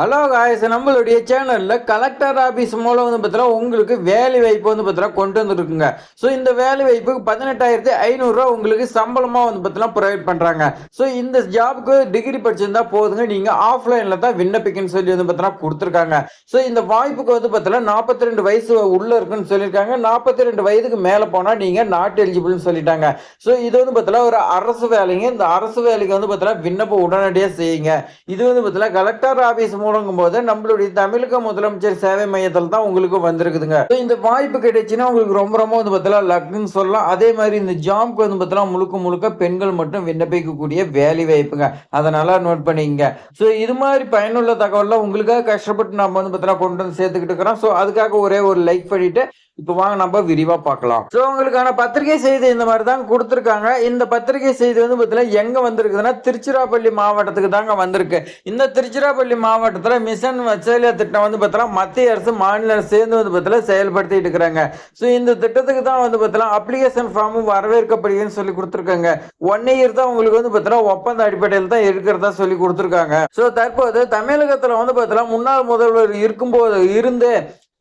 Hello guys, நம்மளுடைய சேனல்ல collector office மூலம் பார்த்தீங்கன்னா உங்களுக்கு வேலை வாய்ப்பு பார்த்தீங்கன்னா கொண்டு வந்துருக்குங்க. ஸோ இந்த வேலை வாய்ப்புக்கு 18,500 ரூபா உங்களுக்கு சம்பளமா பார்த்தீங்கன்னா ப்ரொவைட் பண்றாங்க. ஸோ இந்த ஜாப்க்கு டிகிரி படிச்சிருந்தா போதுங்க, நீங்க ஆஃப்லைன்ல தான் விண்ணப்பிக்கன்னு சொல்லி பார்த்தீங்கன்னா கொடுத்துருக்காங்க. ஸோ இந்த வாய்ப்புக்கு பார்த்தீங்கன்னா 42 வயசு உள்ள இருக்குன்னு சொல்லியிருக்காங்க. 42 வயதுக்கு மேல போனா நீங்க நாட் எலிஜிபிள்னு சொல்லிட்டாங்க. ஸோ இது பார்த்தீங்கன்னா ஒரு அரசு வேலைங்க. இந்த அரசு வேலைக்கு பார்த்தீங்கன்னா விண்ணப்பம் உடனடியாக செய்யுங்க. இது பார்த்தீங்கன்னா கலெக்டர் ஆபீஸ் மூலங்கும் போது நம்மளுடைய தமிழக முதலமைச்சர் சேவை மையத்தில் தான் உங்களுக்கு வந்திருக்குதுங்க. இந்த வாய்ப்பு கிடைச்சுன்னா உங்களுக்கு ரொம்ப ரொம்ப பார்த்தீங்கன்னா லக்குன்னு சொல்லலாம். அதே மாதிரி இந்த ஜாப்க்கு பார்த்தீங்கன்னா முழுக்க முழுக்க பெண்கள் மட்டும் விண்ணப்பிக்கக்கூடிய வேலை வாய்ப்புங்க. அதை நல்லா நோட் பண்ணிக்கங்க. ஸோ இது மாதிரி பயனுள்ள தகவல்லாம் உங்களுக்காக கஷ்டப்பட்டு நம்ம பார்த்தீங்கன்னா கொண்டு வந்து சேர்த்துக்கிட்டு இருக்கிறோம். ஸோ அதுக்காக ஒரே ஒரு லைக் பண்ணிட்டு இப்ப வாங்க நம்ம விரிவா பார்க்கலாம். சோ உங்களுக்கான பத்திரிகை செய்தி இந்த மாதிரி தான் கொடுத்திருக்காங்க. இந்த பத்திரிகை செய்தி பாத்தீங்கன்னா எங்க வந்திருக்குதுன்னா திருச்சிராப்பள்ளி மாவட்டத்துக்கு தாங்க வந்திருக்கு. இந்த திருச்சிராப்பள்ளி மாவட்டத்துல மிஷன் வத்சல்யா திட்டம் பாத்தீங்கன்னா மத்திய அரசு மாநில அரசு சேர்ந்து பாத்தீங்கன்னா செயல்படுத்திட்டு இருக்கிறாங்க. சோ இந்த திட்டத்துக்கு தான் பாத்தீங்கன்னா அப்ளிகேஷன் ஃபார்ம் வரவேற்கப்படுதுன்னு சொல்லி கொடுத்திருக்காங்க. 1 இயர் தான் உங்களுக்கு பாத்தீங்கன்னா ஒப்பந்த அடிப்படையில் தான் இருக்கிறதா சொல்லி கொடுத்திருக்காங்க. சோ தற்போது தமிழகத்துல பாத்தீங்கன்னா முன்னாள் முதல்வர் இருக்கும்போது இருந்து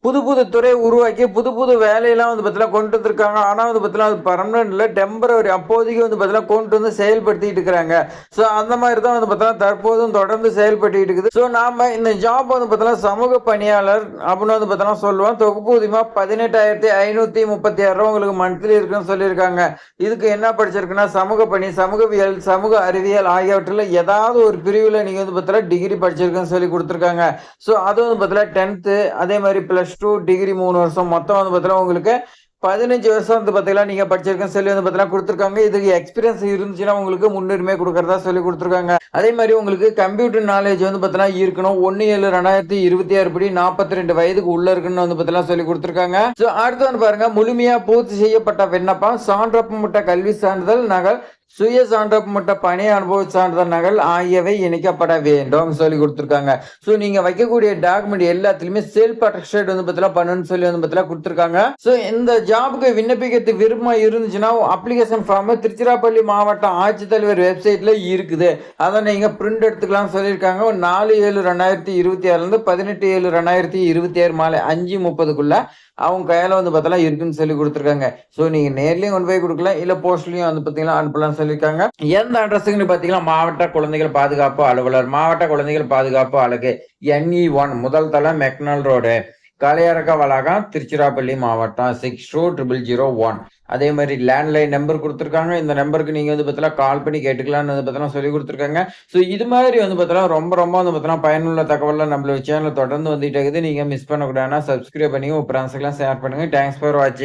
புது புது துறை உருவாக்கி புது புது வேலையெல்லாம் பார்த்தீங்கன்னா கொண்டு வந்திருக்காங்க. ஆனால் பார்த்தீங்கன்னா அது பர்மனன்ட் இல்லை, டெம்பரரி. அப்போதைக்கு பார்த்தீங்கன்னா கொண்டு வந்து செயல்படுத்திட்டு இருக்கிறாங்க. ஸோ அந்த மாதிரி தான் பார்த்தீங்கன்னா தற்போதும் தொடர்ந்து செயல்பட்டு இருக்குது. ஸோ நாம இந்த ஜாப் பார்த்தீங்கன்னா சமூக பணியாளர் அப்படின்னு பார்த்தீங்கன்னா சொல்லுவோம். தொகுப்பூதியமா 18,536 ரூபா உங்களுக்கு மந்த்லி இருக்குன்னு சொல்லியிருக்காங்க. இதுக்கு என்ன படிச்சிருக்குன்னா சமூக பணி, சமூகவியல், சமூக அறிவியல் ஆகியவற்றில் ஏதாவது ஒரு பிரிவில் நீங்க பார்த்தீங்கன்னா டிகிரி படிச்சிருக்குன்னு சொல்லி கொடுத்துருக்காங்க. ஸோ அது பார்த்தீங்கன்னா 10th அதே மாதிரி +2 டிகிரி 3 வருஷம் மொத்தம் பார்த்தீங்கன்னா உங்களுக்கு 15 வருஷம் பார்த்தீங்கன்னா நீங்க படிச்சிருக்கேன்னு சொல்லி பார்த்தீங்கன்னா கொடுத்துருக்காங்க. இதுக்கு எக்ஸ்பீரியன்ஸ் இருந்துச்சுன்னா உங்களுக்கு முன்னுரிமை கொடுக்கறதா சொல்லி கொடுத்துருக்காங்க. அதே மாதிரி உங்களுக்கு கம்ப்யூட்டர் நாலேஜ் பார்த்தீங்கன்னா இருக்கணும். 1/7/2026 படி 42 வயதுக்கு உள்ள இருக்குன்னு பார்த்தீங்கன்னா சொல்லி கொடுத்துருக்காங்க. ஸோ அடுத்து பாருங்க, முழுமையா பூர்த்தி செய்யப்பட்ட விண்ணப்பம், சான்றப்பட்ட கல்வி சான்றிதழ் நகல், சுய சான்றப்பட்ட பணி அனுபவ சான்றிதழ் நகல் ஆகியவை இணைக்கப்பட வேண்டும் சொல்லி கொடுத்துருக்காங்க. ஸோ நீங்க வைக்கக்கூடிய டாக்குமெண்ட் எல்லாத்துலயுமே செல்ஃப் அட்டஸ்டேட் பார்த்தீங்கன்னா பண்ணணும்னு சொல்லி பார்த்தீங்கன்னா கொடுத்துருக்காங்க. ஸோ இந்த ஜாபுக்கு விண்ணப்பிக்கிறதுக்கு விருப்பம் இருந்துச்சுன்னா அப்ளிகேஷன் ஃபார்ம் திருச்சிராப்பள்ளி மாவட்ட ஆட்சித்தலைவர் வெப்சைட்ல இருக்குது. அதை நீங்க பிரிண்ட் எடுத்துக்கலாம் சொல்லியிருக்காங்க. 4/7/2026 18/7/2026 மாலை 5:30 அவங்க கையில பார்த்தா இருக்குன்னு சொல்லி கொடுத்துருக்காங்க. ஸோ நீங்க நேர்லயும் கொண்டு போய் கொடுக்கலாம், இல்ல போஸ்ட்லயும் பார்த்தீங்கன்னா அனுப்பலாம் சொல்லியிருக்காங்க. எந்த அட்ரஸுக்குன்னு பார்த்தீங்கன்னா மாவட்ட குழந்தைகள் பாதுகாப்பு அலுவலர், மாவட்ட குழந்தைகள் பாதுகாப்பு அலகு, NE1 முதல் தளம், மெக்னால் ரோடு, காளையாரக்கா வளாகம், திருச்சிராப்பள்ளி மாவட்டம் 620001. அதே மாதிரி லேண்ட்லைன் நம்பர் கொடுத்துருக்காங்க. இந்த நம்பருக்கு நீங்க பார்த்தீங்கன்னா கால் பண்ணி கேட்டுக்கலாம்னு பார்த்தீங்கன்னா சொல்லி கொடுத்துருக்காங்க. ஸோ இது மாதிரி பார்த்தீங்கன்னா ரொம்ப ரொம்ப பார்த்தீங்கன்னா பயனுள்ள தகவலாம் நம்மளோட சேனல் தொடர்ந்து வந்துட்டு இருக்குது. நீங்க மிஸ் பண்ணக்கூடாதுன்னா சப்ஸ்கிரைப் பண்ணி உங்க ஃப்ரெண்ட்ஸ்க்கெல்லாம் ஷேர் பண்ணுங்க. தேங்க்ஸ் ஃபார் வாட்சிங்.